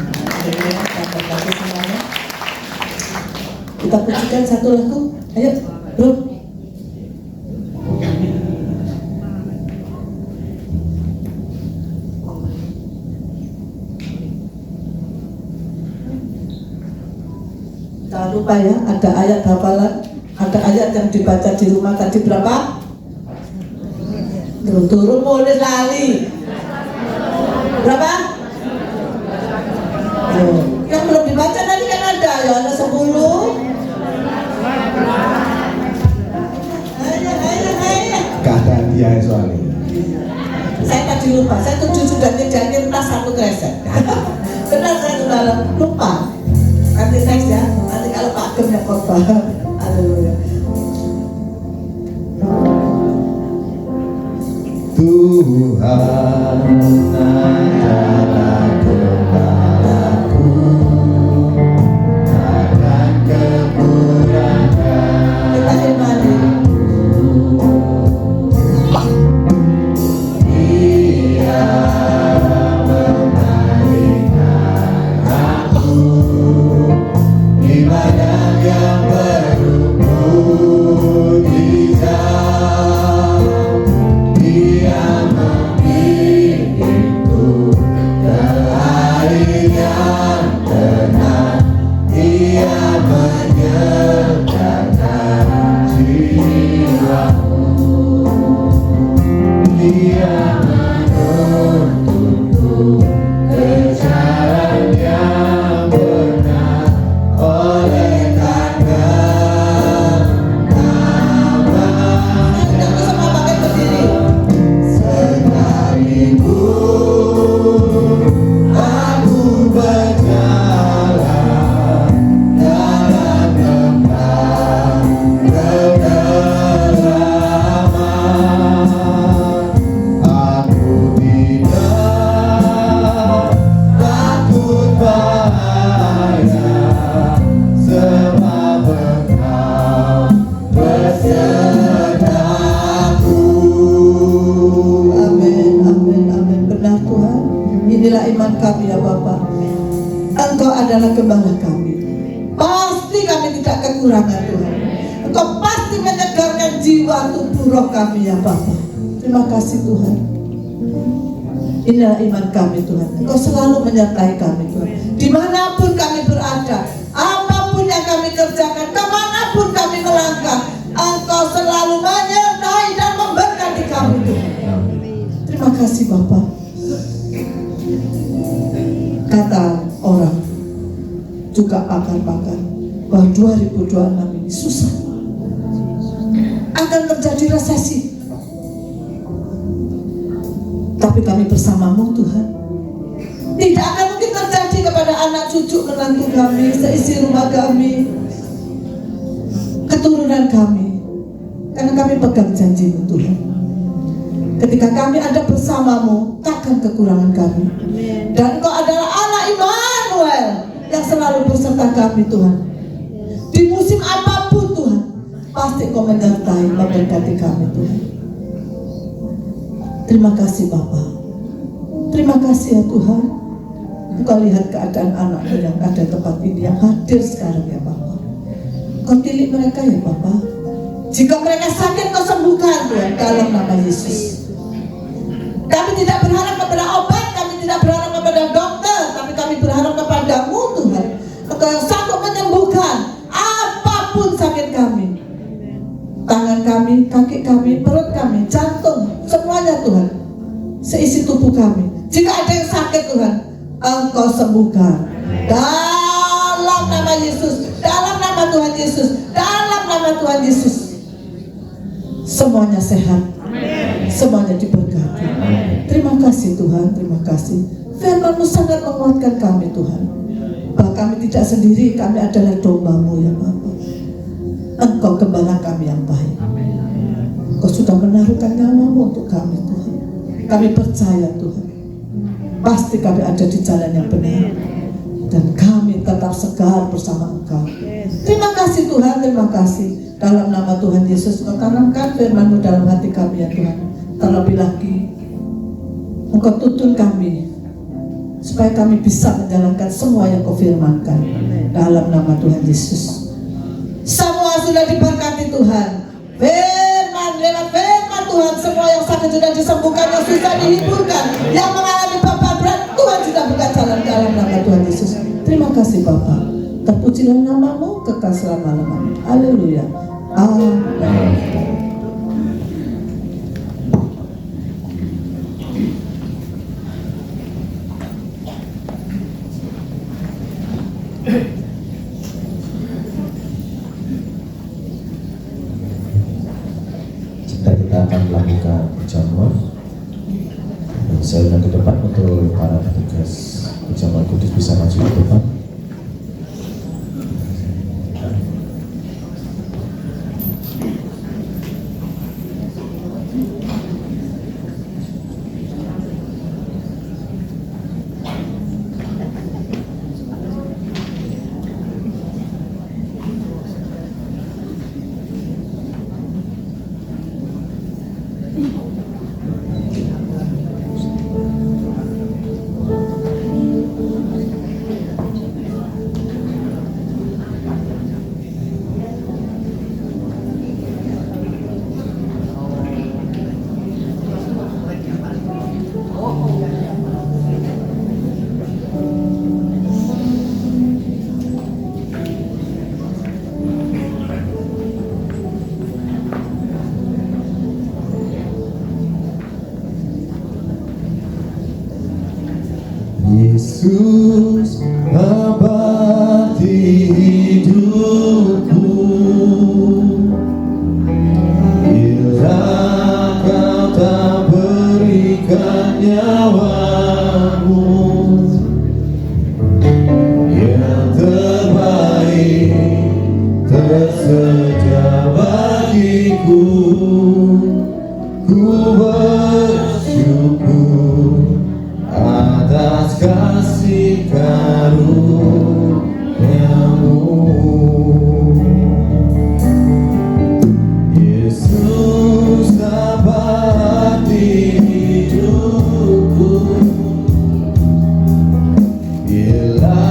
Speaker 2: Kita pujikan satu lagu. Ayo, bro. Jangan lupa ya, ada ayat hafalan, ada ayat yang dibaca di rumah tadi berapa? Turun boleh lali. Berapa? Yang belum dibaca tadi kan ada, ya ada 10.
Speaker 1: Keadaan dia hadiah soalnya.
Speaker 2: Saya tadi lupa, saya tuh sudah nyediain tas satu kresek. Benar, saya sudah lupa. Nanti next ya, nanti kalau Pak Agem yang khotbah. Haleluya.
Speaker 1: Tuhan adalah gembalaku, takkan kekurangan.
Speaker 2: Kita imani.
Speaker 1: Dia memelihara aku di padang yang berumput hijau. Dia membimbingku ke air yang tenang. Dia menyegarkan jiwaku. Dia menuntunku ke jalan yang benar oleh karena nama.
Speaker 2: Kita semua pakai berdiri.
Speaker 1: Sekalipun aku berjalan dalam lembah kegelapan, aku tidak takut bahaya, sebab Engkau besertaku.
Speaker 2: Amin, amin, amin. Benar Tuhan. Inilah iman kami ya Bapak. Engkau adalah gembala kami. Pasti kami tidak kekurangan Tuhan. Engkau pasti menyegarkan jiwa tubuh roh kami ya Bapak. Terima kasih Tuhan. Inilah iman kami Tuhan. Engkau selalu menyertai kami Tuhan. Dimanapun kami berada, apapun yang kami kerjakan, kemanapun kami melangkah, Engkau selalu menyertai dan memberkati kami Tuhan. Terima kasih Bapak. Kata orang, juga pakar-pakar, bahwa 2026 ini susah. Akan terjadi resesi. Tapi kami bersamamu Tuhan. Tidak akan mungkin terjadi kepada anak cucu menantu kami, seisi rumah kami, keturunan kami. Karena kami pegang janji-Mu Tuhan. Ketika kami ada bersamamu, takkan kekurangan kami. Dan Engkau adalah Allah Immanuel yang selalu beserta kami Tuhan. Di musim apapun Tuhan, pasti Engkau menyertai, memberkati kami Tuhan. Terima kasih Bapak. Terima kasih ya Tuhan. Engkau lihat keadaan anakmu yang ada di tempat ini, yang hadir sekarang ya Bapak. Engkau tilik mereka ya Bapak. Jika mereka sakit, Engkau sembuhkan Tuhan, dalam nama Yesus. Kami tidak berharap kepada obat, kami tidak berharap kepada dokter, tapi kami berharap kepada-Mu Tuhan. Engkau yang sanggup menyembuhkan apapun sakit kami. Tangan kami, kaki kami, perut kami, jantung, semuanya Tuhan. Seisi tubuh kami. Jika ada yang sakit Tuhan, Engkau sembuhkan. Dalam nama Yesus, dalam nama Tuhan Yesus, dalam nama Tuhan Yesus. Semuanya sehat, semuanya diberkati. Terima kasih Tuhan, terima kasih. Firman-Mu sangat menguatkan kami Tuhan. Bahwa kami tidak sendiri, kami adalah domba-Mu ya Bapak. Engkau gembala kami yang baik. Engkau sudah menaruhkan nyawa-Mu untuk kami Tuhan. Kami percaya Tuhan, pasti kami ada di jalan yang benar. Dan kami tetap segar bersama Engkau. Terima kasih Tuhan, terima kasih. Dalam nama Tuhan Yesus, Engkau tanamkan firman-Mu dalam hati kami ya Tuhan. Terlebih lagi, Engkau tuntun kami supaya kami bisa menjalankan semua yang Kau firmankan. Dalam nama Tuhan Yesus. Semua sudah diberkati Tuhan. Firman, lewat firman Tuhan, semua yang sakit sudah disembuhkan, yang susah dihiburkan, yang mengalami beban berat, Tuhan sudah buka jalan dalam nama Tuhan Yesus. Terima kasih Bapa. Terpujilah nama-Mu kekal selama-lamanya. Haleluya. Amin.
Speaker 1: sebentar kita akan melakukan perjamuan. Dan saya undang ke depan untuk para petugas perjamuan kudus bisa maju ke depan. Yesus abadi hidupku, bila kau tak berikan nyawamu, yang terbaik tersedia bagiku. Ku bersyukur atas kasih karunia-Mu. Yesus abadi hidupku, bila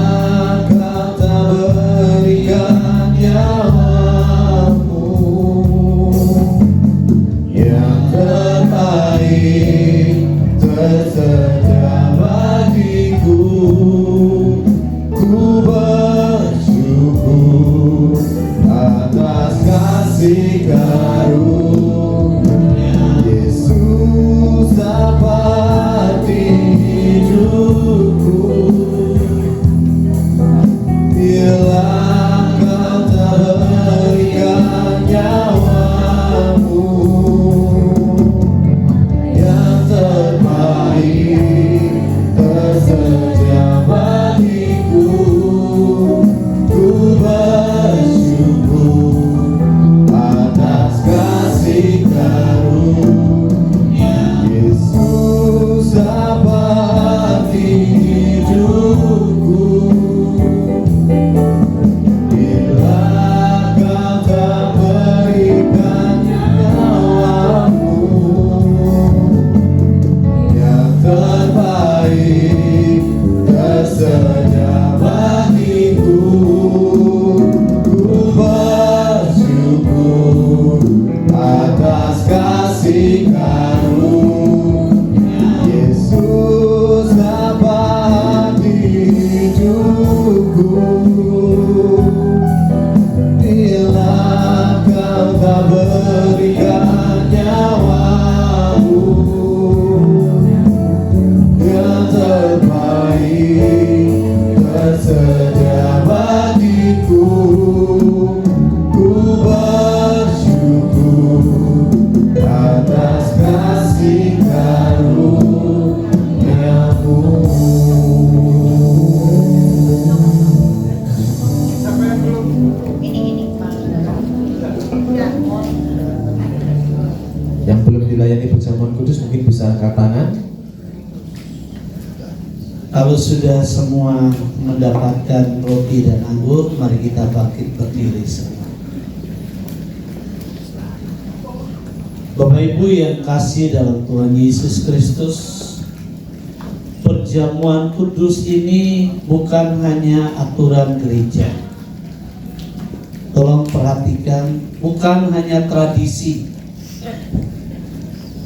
Speaker 1: kau tak berikan nyawamu, yang terbaik tersedia bagiku. Ku bersyukur atas kasih karunia. Yesus abadi hidupku, bila kau tak berikan nyawamu, yang terbaik tersedia bagiku. Ku bersyukur atas kasih karunia. Yesus abadi hidupku, bila kau tak berikan nyawamu, yang terbaik tersedia bagiku. Ku bersyukur atas kasih karunia. Yesus abadi hidupku, bila kau tak berikan nyawamu, yang terbaik tersedia bagiku. Ku bersyukur atas kasih karunia-Mu. Yang belum dilayani perjamuan kudus mungkin bisa angkat tangan.
Speaker 3: Kalau sudah semua mendapatkan roti dan anggur, mari kita bangkit berdiri semua. Bapak Ibu yang kasih dalam Tuhan Yesus Kristus, perjamuan kudus ini bukan hanya aturan gereja. Tolong perhatikan, bukan hanya tradisi,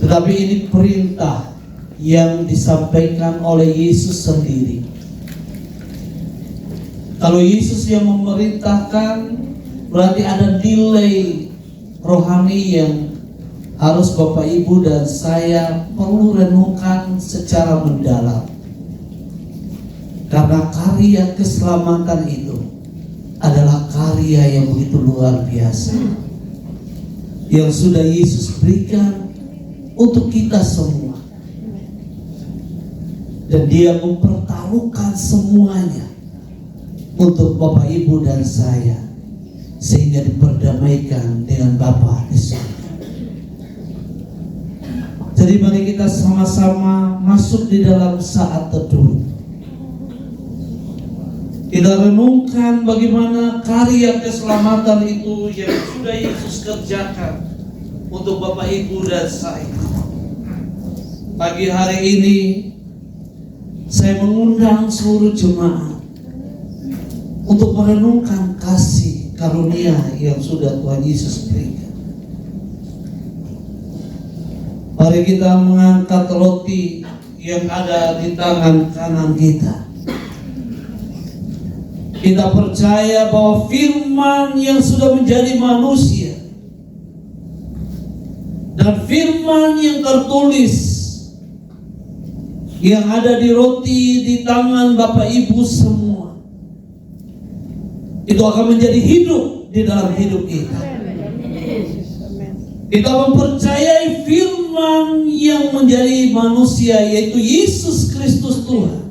Speaker 3: tetapi ini perintah yang disampaikan oleh Yesus sendiri. Kalau Yesus yang memerintahkan, berarti ada nilai rohani yang harus Bapak Ibu dan saya perlu renungkan secara mendalam. Karena karya keselamatan itu adalah karya yang begitu luar biasa. yang sudah Yesus berikan untuk kita semua. Dan Dia mempertaruhkan semuanya untuk Bapak, Ibu, dan saya, sehingga diperdamaikan dengan Bapa di surga. Jadi mari kita sama-sama masuk di dalam saat teduh. Kita renungkan bagaimana karya keselamatan itu yang sudah Yesus kerjakan untuk Bapak, Ibu, dan saya. Pagi hari ini saya mengundang seluruh jemaat untuk merenungkan kasih karunia yang sudah Tuhan Yesus berikan. Mari kita mengangkat roti yang ada di tangan kanan kita. Kita percaya bahwa firman yang sudah menjadi manusia dan firman yang tertulis yang ada di roti di tangan Bapak, Ibu semua, itu akan menjadi hidup di dalam hidup kita. Kita mempercayai firman yang menjadi manusia, yaitu Yesus Kristus Tuhan,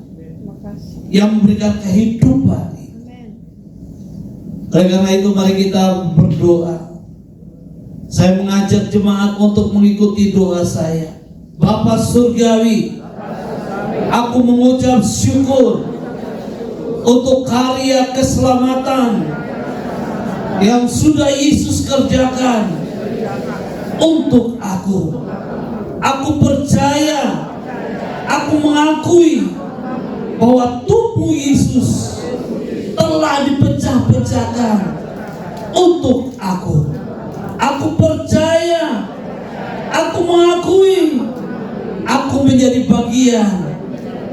Speaker 3: yang memberikan kehidupan. Oleh karena itu mari kita berdoa. Saya mengajak jemaat untuk mengikuti doa saya. Bapa Surgawi, aku mengucap syukur untuk karya keselamatan yang sudah Yesus kerjakan untuk aku. Aku percaya, aku mengakui bahwa tubuh Yesus telah dipecah-pecahkan untuk aku. Aku percaya, aku mengakui, aku menjadi bagian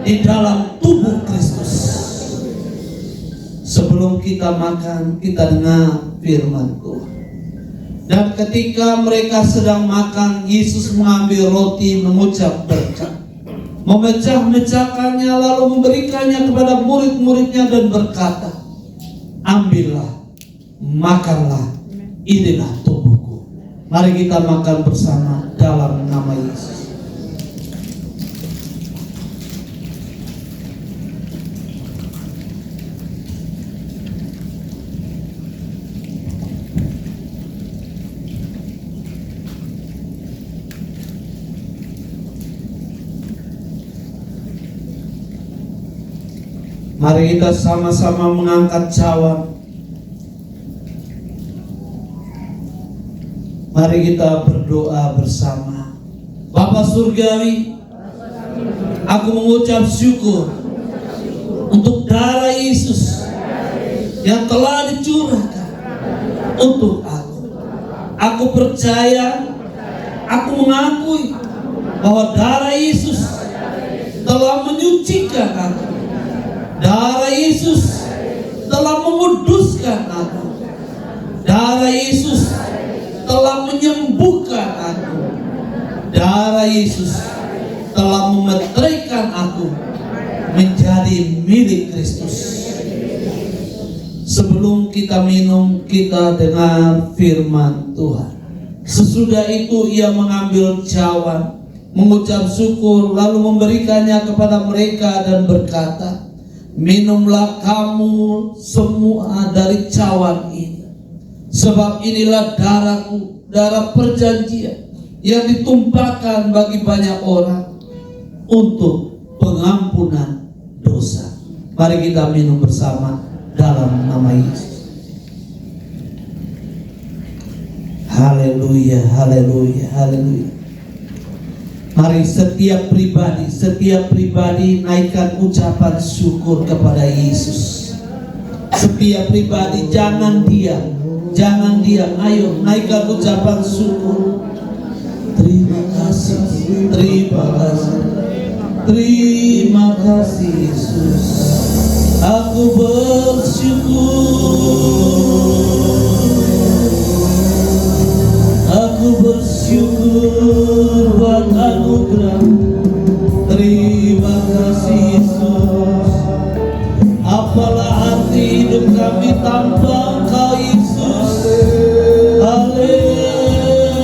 Speaker 3: di dalam tubuh Kristus. Sebelum kita makan, kita dengar firman Tuhan. Dan ketika mereka sedang makan, Yesus mengambil roti, mengucap berkat, memecah-mecahkannya, lalu memberikannya kepada murid-muridnya dan berkata, ambillah, makanlah, inilah tubuhku. Mari kita makan bersama dalam nama Yesus. Mari kita sama-sama mengangkat cawan. Mari kita berdoa bersama. Bapa Surgawi, aku mengucap syukur untuk darah Yesus yang telah dicurahkan untuk aku. Aku percaya, aku mengakui bahwa darah Yesus telah menyucikan aku. Darah Yesus telah menguduskan aku. Darah Yesus telah menyembuhkan aku. Darah Yesus telah memeteraikan aku menjadi milik Kristus. Sebelum kita minum, kita dengar firman Tuhan. Sesudah itu ia mengambil cawan, mengucap syukur, lalu memberikannya kepada mereka dan berkata, minumlah kamu semua dari cawan ini, sebab inilah darahku, darah perjanjian yang ditumpahkan bagi banyak orang untuk pengampunan dosa. Mari kita minum bersama dalam nama Yesus. Haleluya, haleluya, haleluya. Mari setiap pribadi naikkan ucapan syukur kepada Yesus. Setiap pribadi jangan diam. Ayo naikkan ucapan syukur. Terima kasih, terima kasih, terima kasih Yesus. Aku bersyukur buat anugerah. Terima kasih Yesus. Apalah arti hidup kami tanpa Engkau Yesus. Haleluya.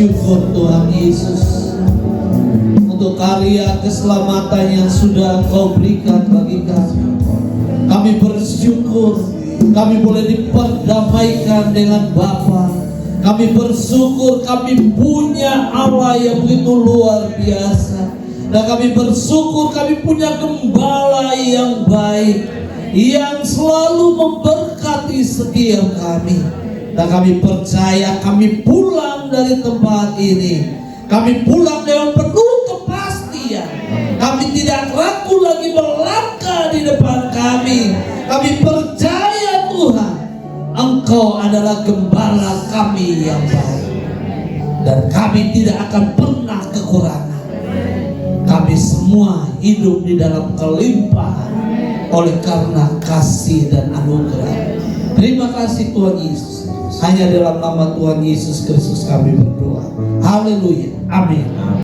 Speaker 3: bersyukur Tuhan Yesus untuk karya keselamatan yang sudah Engkau berikan bagi kami. Kami bersyukur kami boleh diperdamaikan dengan Bapa. Kami bersyukur kami punya Allah yang begitu luar biasa. Dan kami bersyukur kami punya gembala yang baik, yang selalu memberkati setiap kami. Dan kami percaya kami pulang dari tempat ini, kami pulang dengan penuh kepastian. Kami tidak ragu lagi melangkah di depan kami. Kami percaya Tuhan, Engkau adalah gembala kami yang baik, dan kami tidak akan pernah kekurangan. Kami semua hidup di dalam kelimpahan oleh karena kasih dan anugerah. Terima kasih Tuhan Yesus. Hanya dalam nama Tuhan Yesus Kristus kami berdoa. Haleluya. Amin.